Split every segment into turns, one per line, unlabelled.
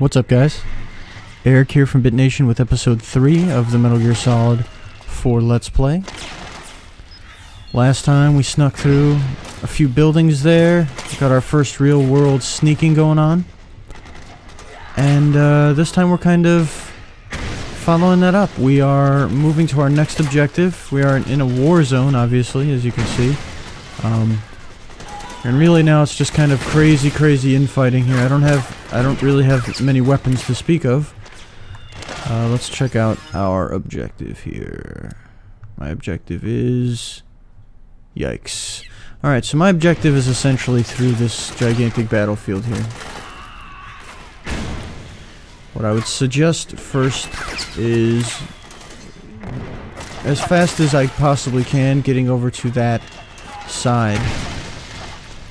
What's up, guys? Eric here from BitNation with episode 3 of the Metal Gear Solid 4 Let's Play. Last time we snuck through a few buildings there, got our first real world sneaking going on. And this time we're kind of following that up. We are moving to our next objective. We are in a war zone, obviously, as you can see. And really now it's just kind of crazy infighting here. I don't really have many weapons to speak of. Let's check out our objective here. My objective is... Yikes. Alright, so my objective is essentially through this gigantic battlefield here. What I would suggest first is, as fast as I possibly can, getting over to that side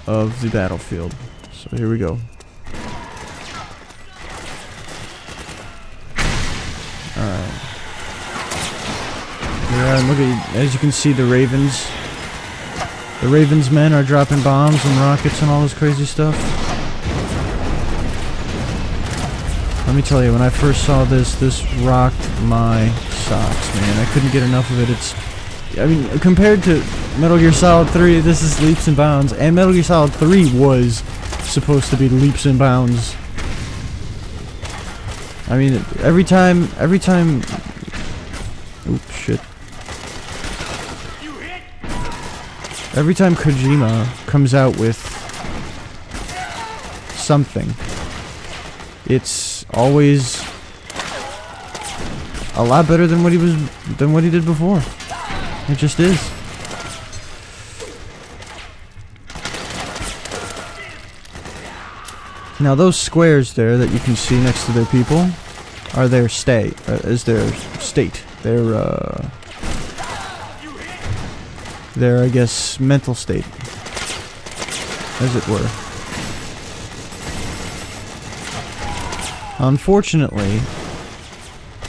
of the battlefield. So here we go. Alright. Yeah, look at, as you can see, the Ravens. The Ravens men are dropping bombs and rockets and all this crazy stuff. Let me tell you, when I first saw this rocked my socks, man. I couldn't get enough of it. I mean, compared to Metal Gear Solid 3, this is leaps and bounds. And Metal Gear Solid 3 was supposed to be leaps and bounds. I mean, every time... Oops, shit. Every time Kojima comes out with something, it's always a lot better than what he did before. It just is. Now those squares there that you can see next to their people are their state. Their, I guess, mental state, as it were. Unfortunately,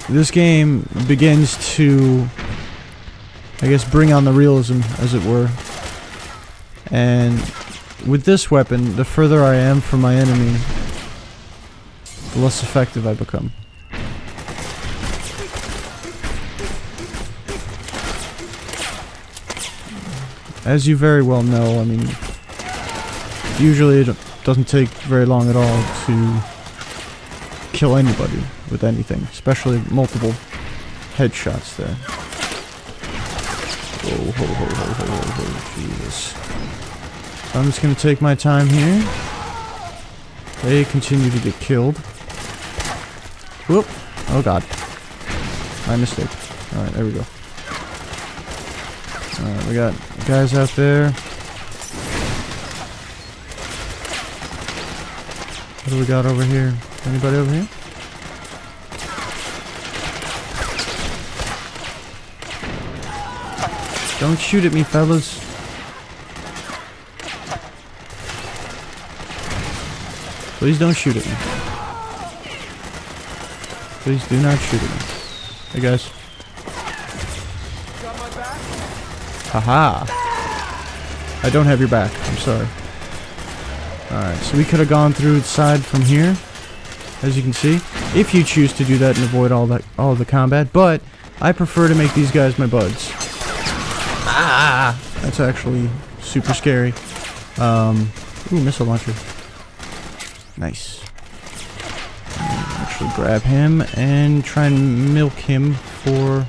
this game begins to, I guess, bring on the realism, as it were. And with this weapon, the further I am from my enemy, the less effective I become. As you very well know, I mean, usually it doesn't take very long at all to kill anybody with anything, especially multiple headshots there. Oh, Jesus. So I'm just gonna take my time here. They continue to get killed. Whoop! Oh god. My mistake. Alright, there we go. Alright, we got guys out there. What do we got over here? Anybody over here? Don't shoot at me, fellas. Please don't shoot at me. Please do not shoot at me. Hey guys. Haha. I don't have your back. I'm sorry. Alright, so we could have gone through the side from here, as you can see, if you choose to do that and avoid all of the combat, but I prefer to make these guys my buds. Ah! That's actually super scary. Ooh, missile launcher. Nice. Actually grab him and try and milk him for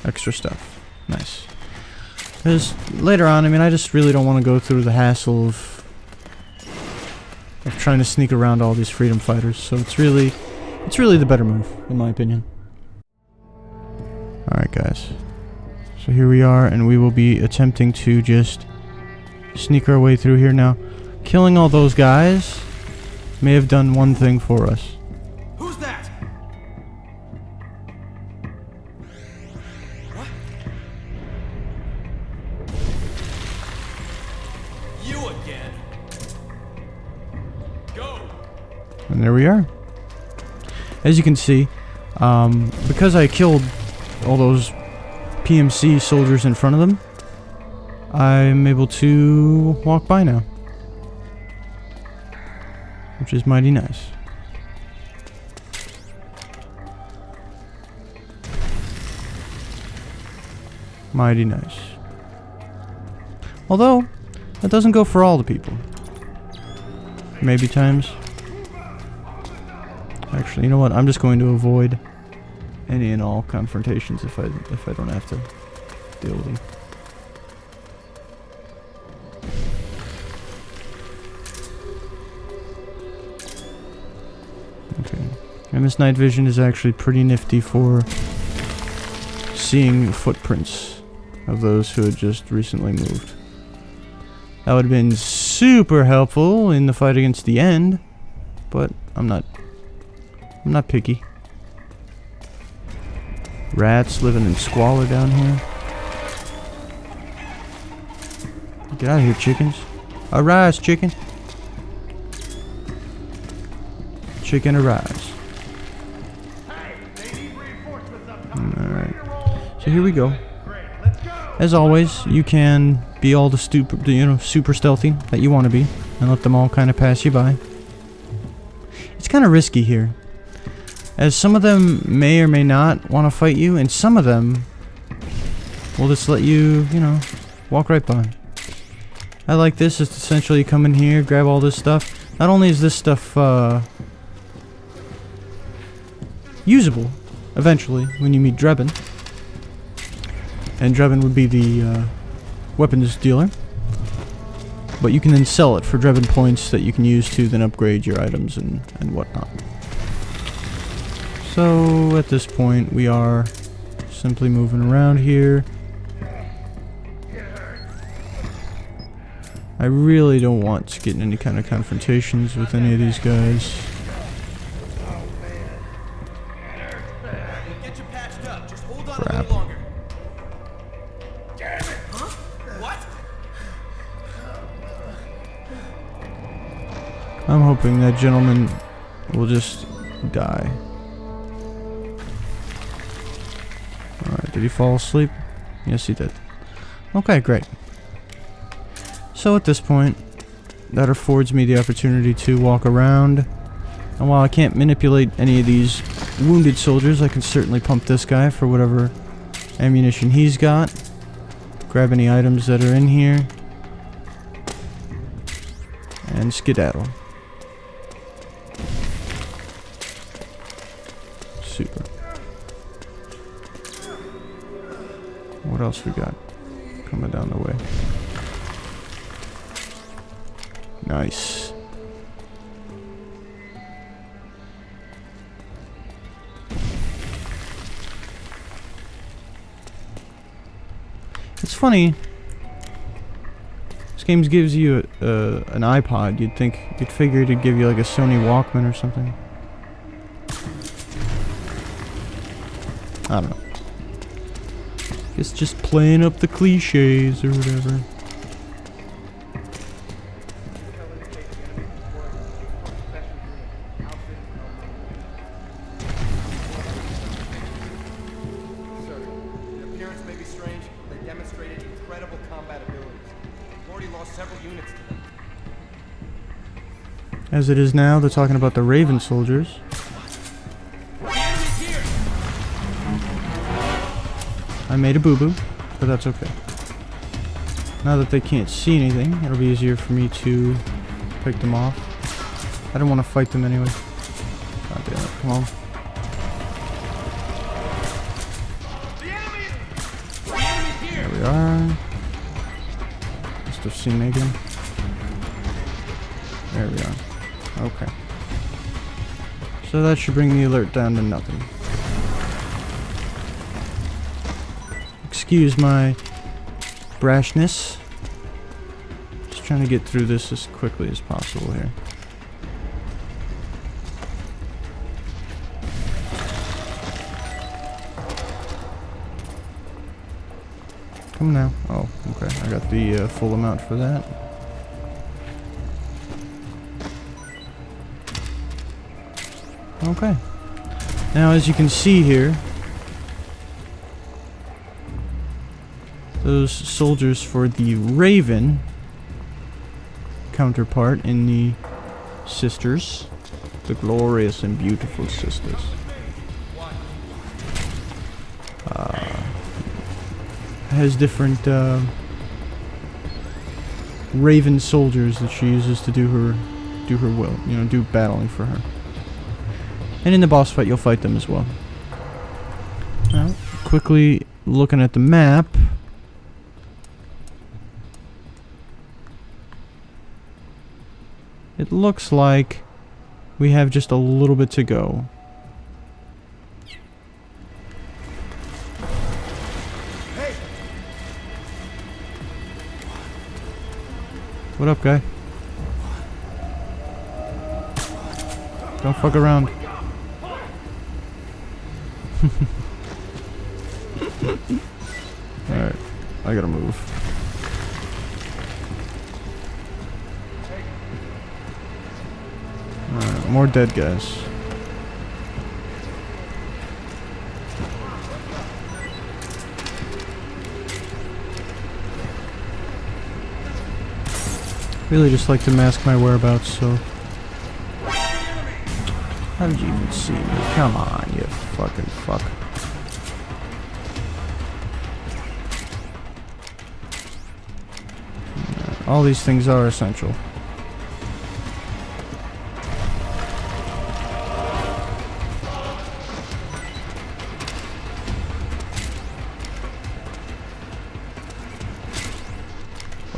extra stuff. Nice. Because later on, I mean, I just really don't want to go through the hassle of trying to sneak around all these freedom fighters. So it's really the better move, in my opinion. Alright, guys. So here we are, and we will be attempting to just sneak our way through here now. Killing all those guys may have done one thing for us.
Who's that? What? You again. Go.
And there we are. As you can see, because I killed all those PMC soldiers in front of them, I'm able to walk by now. which is mighty nice. Mighty nice. Although, that doesn't go for all the people. Maybe times. Actually, you know what? I'm just going to avoid any and all confrontations if I don't have to deal with them. Okay. And this night vision is actually pretty nifty for seeing footprints of those who had just recently moved. That would have been super helpful in the fight against the end, but I'm not picky. Rats living in squalor down here. Get out of here, chickens. Arise, chicken. Chicken, arise. Alright. So here we go. As always, you can be all the super stealthy that you want to be, and let them all kind of pass you by. It's kind of risky here, as some of them may or may not want to fight you, and some of them will just let you, walk right by. I like this. It's essentially come in here, grab all this stuff. Not only is this stuff usable eventually when you meet Drebin, and Drebin would be the weapons dealer, but you can then sell it for Drebin points that you can use to then upgrade your items and whatnot. So at this point we are simply moving around here. I really don't want to get in any kind of confrontations with any of these guys.
We'll get you patched up. Just hold on a
Crap.
little longer. Huh? What?
I'm hoping that gentleman will just die. Alright, did he fall asleep? Yes, he did. Okay, great. So at this point, that affords me the opportunity to walk around. And while I can't manipulate any of these wounded soldiers, I can certainly pump this guy for whatever ammunition he's got. Grab any items that are in here. And skedaddle. Super. What else we got coming down the way? Nice. It's funny. This game gives you an iPod. You'd figure it'd give you like a Sony Walkman or something. I don't know. It's just playing up the cliches or whatever. As it is now, they're talking about the Raven soldiers. I made a boo-boo, but that's okay. Now that they can't see anything, it'll be easier for me to pick them off. I don't want to fight them anyway. God damn it, come on. There we are. Must have seen me again. There we are. Okay. So that should bring the alert down to nothing. Excuse my brashness. Just trying to get through this as quickly as possible here. Come now. Oh, okay. I got the full amount for that. Okay. Now, as you can see here, those soldiers for the Raven counterpart in the sisters. The glorious and beautiful sisters. Has different raven soldiers that she uses to do her will, you know, do battling for her. And in the boss fight, you'll fight them as well. Now, quickly looking at the map. It looks like we have just a little bit to go.
Hey,
What up, guy? Don't fuck around. Alright, I gotta move. Alright, more dead guys. Really just like to mask my whereabouts, so... How did you even see me? Come on, you fucking fuck. All these things are essential.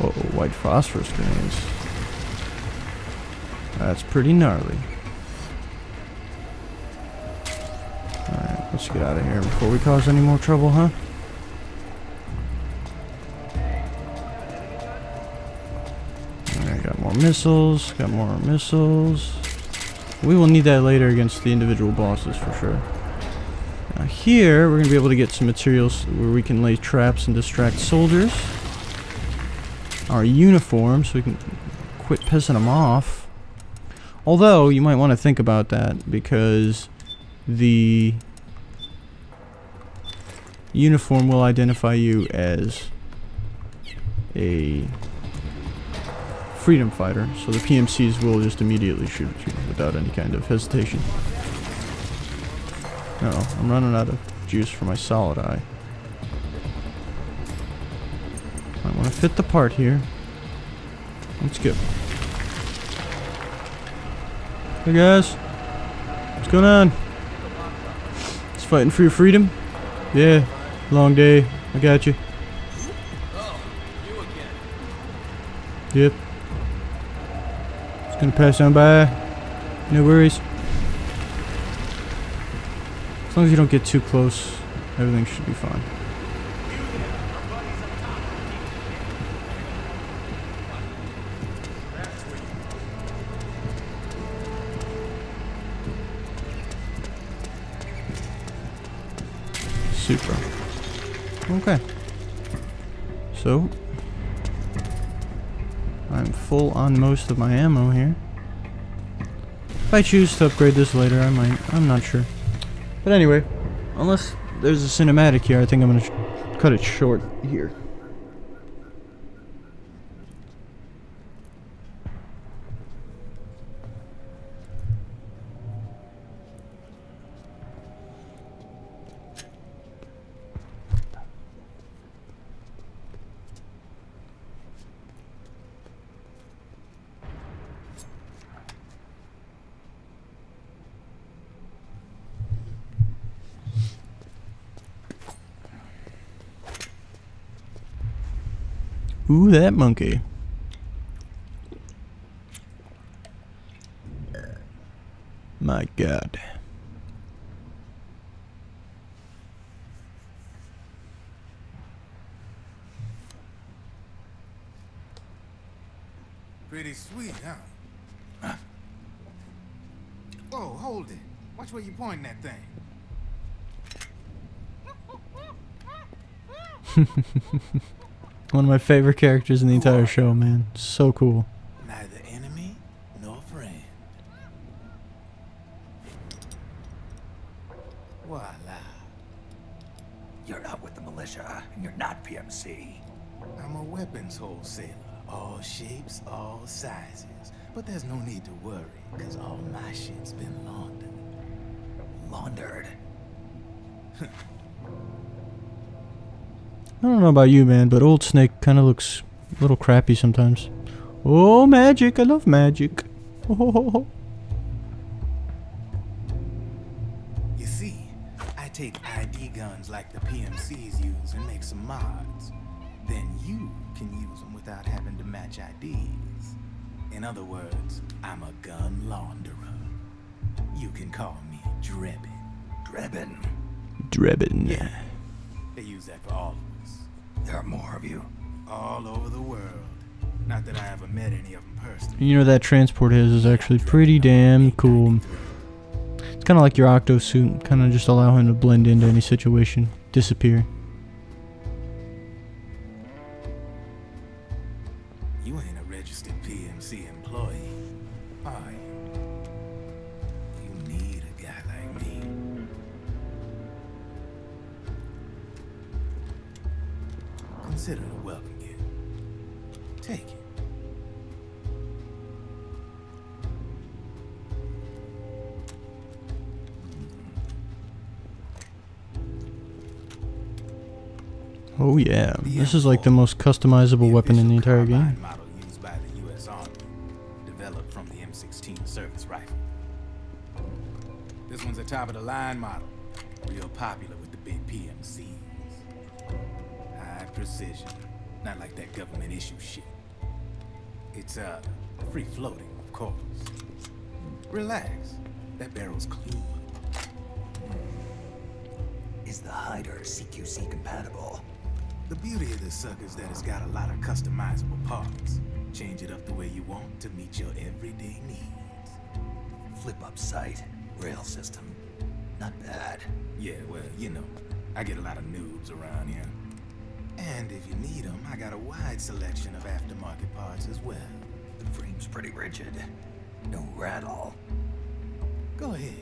Oh, white phosphorus grenades. That's pretty gnarly. Alright, let's get out of here before we cause any more trouble, huh? Alright, got more missiles, got more missiles. We will need that later against the individual bosses for sure. Now here, we're going to be able to get some materials where we can lay traps and distract soldiers. Our uniforms, so we can quit pissing them off. Although, you might want to think about that, because the uniform will identify you as a freedom fighter, so the PMCs will just immediately shoot at you without any kind of hesitation. Uh-oh, I'm running out of juice for my solid eye. I want to fit the part here. Let's go. Hey guys, what's going on? Just fighting for your freedom? Yeah, long day. I got you.
oh, you again.
Yep. Just gonna pass on by. No worries. As long as you don't get too close, everything should be fine. Super. Okay. So, I'm full on most of my ammo here. If I choose to upgrade this later, I might. I'm not sure. But anyway, unless there's a cinematic here, I think I'm gonna cut it short here. Ooh, that monkey. My God.
Pretty sweet, huh? Whoa, hold it. Watch where you pointing that thing.
One of my favorite characters in the entire show, man. So cool.
Neither enemy nor friend. Voila.
You're not with the militia, and you're not PMC.
I'm a weapons wholesaler. All shapes, all sizes. But there's no need to worry, because all my shit's been laundered.
Laundered.
I don't know about you, man, but Old Snake kind of looks a little crappy sometimes. Oh, magic. I love magic. Oh.
You see, I take ID guns like the PMCs use and make some mods. Then you can use them without having to match IDs. In other words, I'm a gun launderer. You can call me Drebin.
Drebin.
Drebin.
Yeah, they use that for all of us.
There are more of you.
All over the world. Not that I ever met any of them personally.
You know, that transport is actually pretty damn cool. It's kind of like your Octo suit. Kind of just allow him to blend into any situation. Disappear.
You ain't a registered PMC employee, are you? You need a guy like me. Consider it a welcome gift. Take it.
Oh yeah, this is like the most customizable weapon in the entire game.
Model used by the U.S. Army, developed from the M16 service rifle. This one's a top-of-the-line model, real popular with the big PMCs. High precision, not like that government issue shit. It's free-floating, of course. Relax, that barrel's clean.
Is the hider CQC compatible?
The beauty of this sucker is that it's got a lot of customizable parts. Change it up the way you want to meet your everyday needs.
Flip-up sight. Rail system. Not bad.
Yeah, well, you know, I get a lot of noobs around here. And if you need them, I got a wide selection of aftermarket parts as well.
The frame's pretty rigid. No rattle.
Go ahead,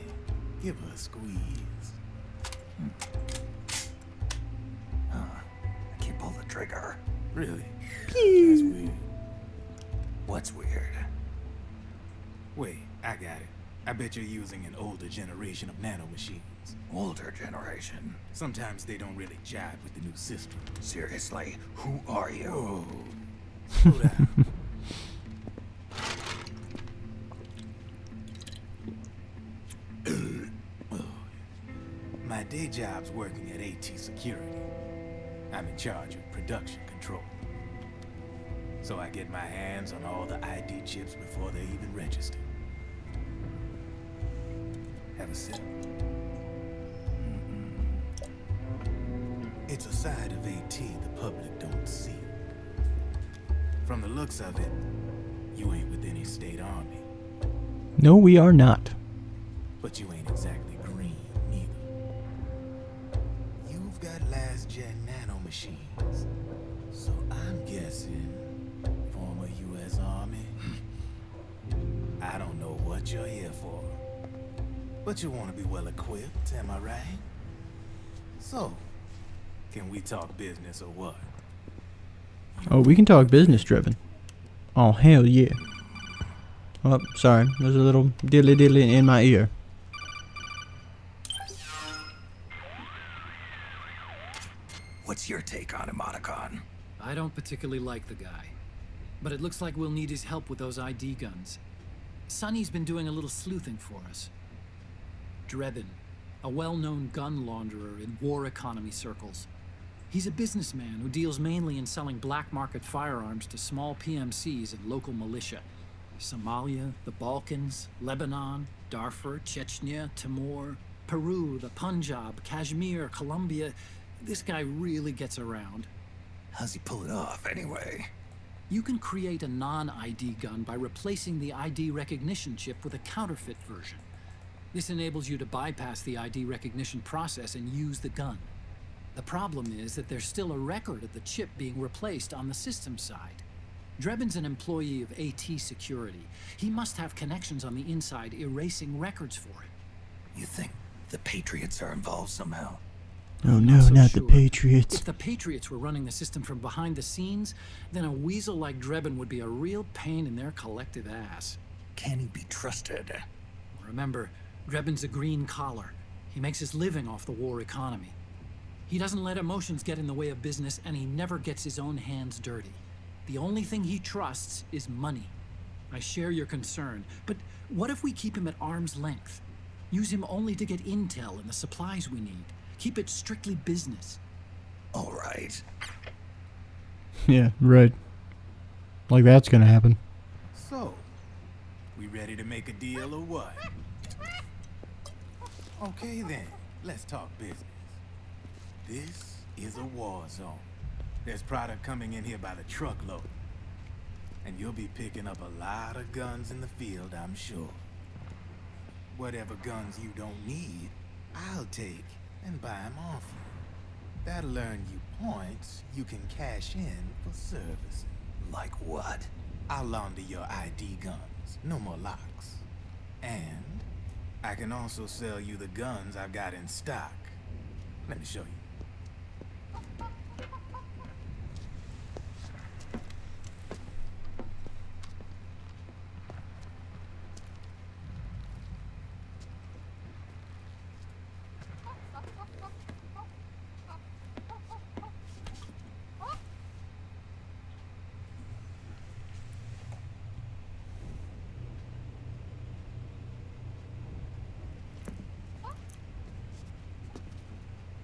give her a squeeze.
I can't pull the trigger.
Really? That's weird.
What's weird?
Wait, I got it. I bet you're using an older generation of nanomachines.
Older generation.
Sometimes they don't really jive with the new system.
Seriously, who are you?
Whoa. Slow down. My day job's working at AT Security. I'm in charge of production control. So I get my hands on all the ID chips before they even register. Have a sip. It's a side of AT the public don't see. From the looks of it, you ain't with any state army.
No, we are not.
But you ain't exactly green, neither. You've got last-gen nanomachines. So I'm guessing former U.S. Army? I don't know what you're here for. But you want to be well-equipped, am I right? So, can we talk business or what?
Oh, we can talk business, Drebin. Oh, hell yeah. Oh, sorry. There's a little diddly-diddly in my ear.
What's your take on Emoticon?
I don't particularly like the guy, but it looks like we'll need his help with those ID guns. Sonny's been doing a little sleuthing for us. Drebin, a well-known gun launderer in war economy circles. He's a businessman who deals mainly in selling black market firearms to small PMCs and local militia. Somalia, the Balkans, Lebanon, Darfur, Chechnya, Timor, Peru, the Punjab, Kashmir, Colombia. This guy really gets around.
How's he pull it off, anyway?
You can create a non-ID gun by replacing the ID recognition chip with a counterfeit version. This enables you to bypass the ID recognition process and use the gun. The problem is that there's still a record of the chip being replaced on the system side. Drebin's an employee of AT Security. He must have connections on the inside erasing records for it.
You think the Patriots are involved somehow?
Oh no,
so
not
sure.
the Patriots.
If the Patriots were running the system from behind the scenes, then a weasel like Drebin would be a real pain in their collective ass.
can he be trusted?
Remember, Drebin's a green collar. He makes his living off the war economy. He doesn't let emotions get in the way of business, and he never gets his own hands dirty. The only thing he trusts is money. I share your concern, but what if we keep him at arm's length? Use him only to get intel and the supplies we need. Keep it strictly business.
All right.
Yeah, right. Like that's gonna happen.
So, we ready to make a deal or what? Okay then, let's talk business. This is a war zone. There's product coming in here by the truckload. And you'll be picking up a lot of guns in the field, I'm sure. Whatever guns you don't need, I'll take and buy them off you. That'll earn you points you can cash in for service.
Like what?
I'll launder your ID guns, no more locks. And I can also sell you the guns I've got in stock. Let me show you.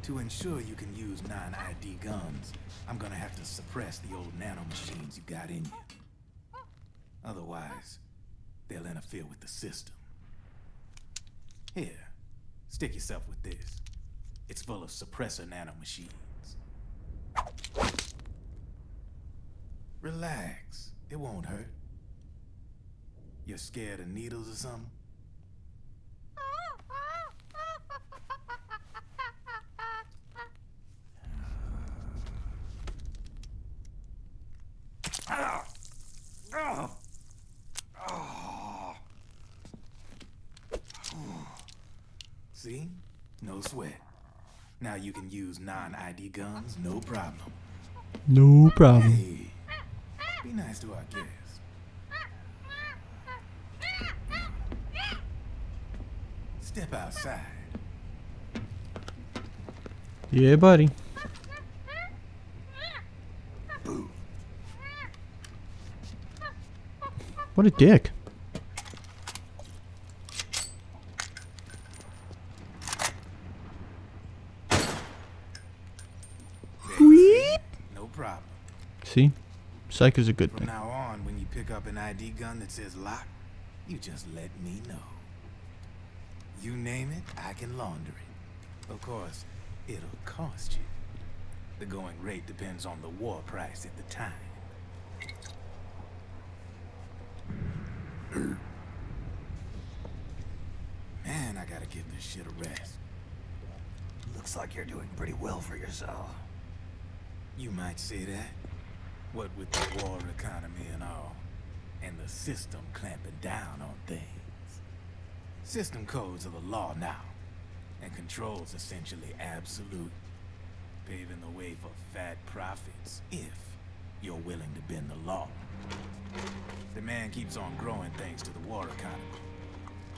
To ensure you can use non-ID guns, I'm gonna have to suppress the old nanomachines you got in you. Otherwise, they'll interfere with the system. Here, stick yourself with this. It's full of suppressor nanomachines. Relax, it won't hurt. You're scared of needles or something? See? No sweat. Now you can use non-ID guns, no problem.
No problem.
Hey, be nice to our guest. Step outside.
Yeah, buddy.
Boo.
What a dick.
No problem.
See? Psych is a good
From
thing.
now on, when you pick up an ID gun that says lock, you just let me know. You name it, I can launder it. Of course, it'll cost you. The going rate depends on the war price at the time. Man, I gotta give this shit a rest.
Looks like you're doing pretty well for yourself.
You might say that. What with the war economy and all, and the system clamping down on things. System codes are the law now, and control's essentially absolute, paving the way for fat profits if you're willing to bend the law. Demand keeps on growing thanks to the war economy.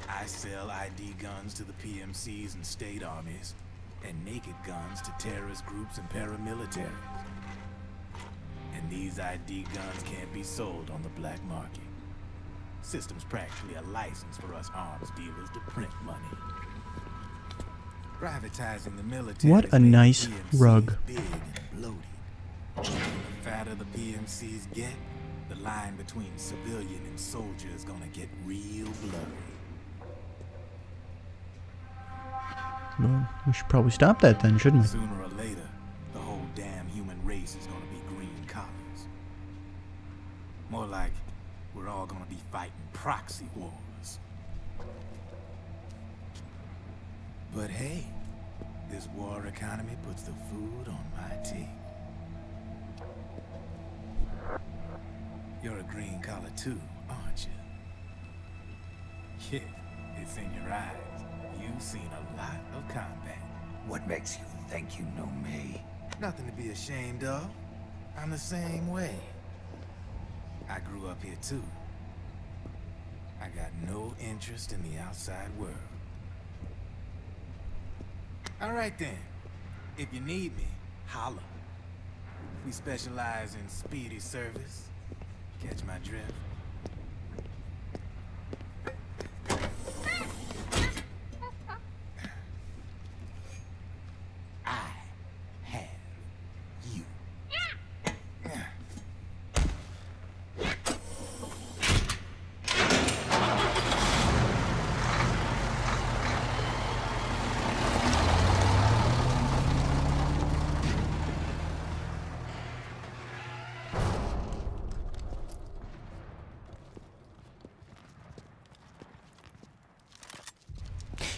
I sell ID guns to the PMCs and state armies, and naked guns to terrorist groups and paramilitaries. And these ID guns can't be sold on the black market. System's practically a license for us arms dealers to print money. Privatizing the military.
What a nice rug.
Big and bloated. The fatter the PMCs get, the line between civilian and soldier is gonna get real blurry.
Well, we should probably stop that then, shouldn't we?
Sooner or later, the whole damn human race is gonna be green collars. More like we're all gonna be fighting proxy wars. But hey, this war economy puts the food on my table. You're a green collar too, aren't you? Yeah, it's in your eyes. You've seen a lot of combat.
What makes you think you know me?
Nothing to be ashamed of. I'm the same way. I grew up here too. I got no interest in the outside world. All right then. If you need me, holla. We specialize in speedy service. Catch my drift? I have you.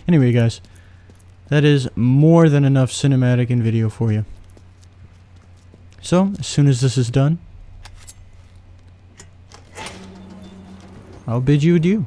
Anyway, guys, that is more than enough cinematic and video for you. So, as soon as this is done, I'll bid you adieu.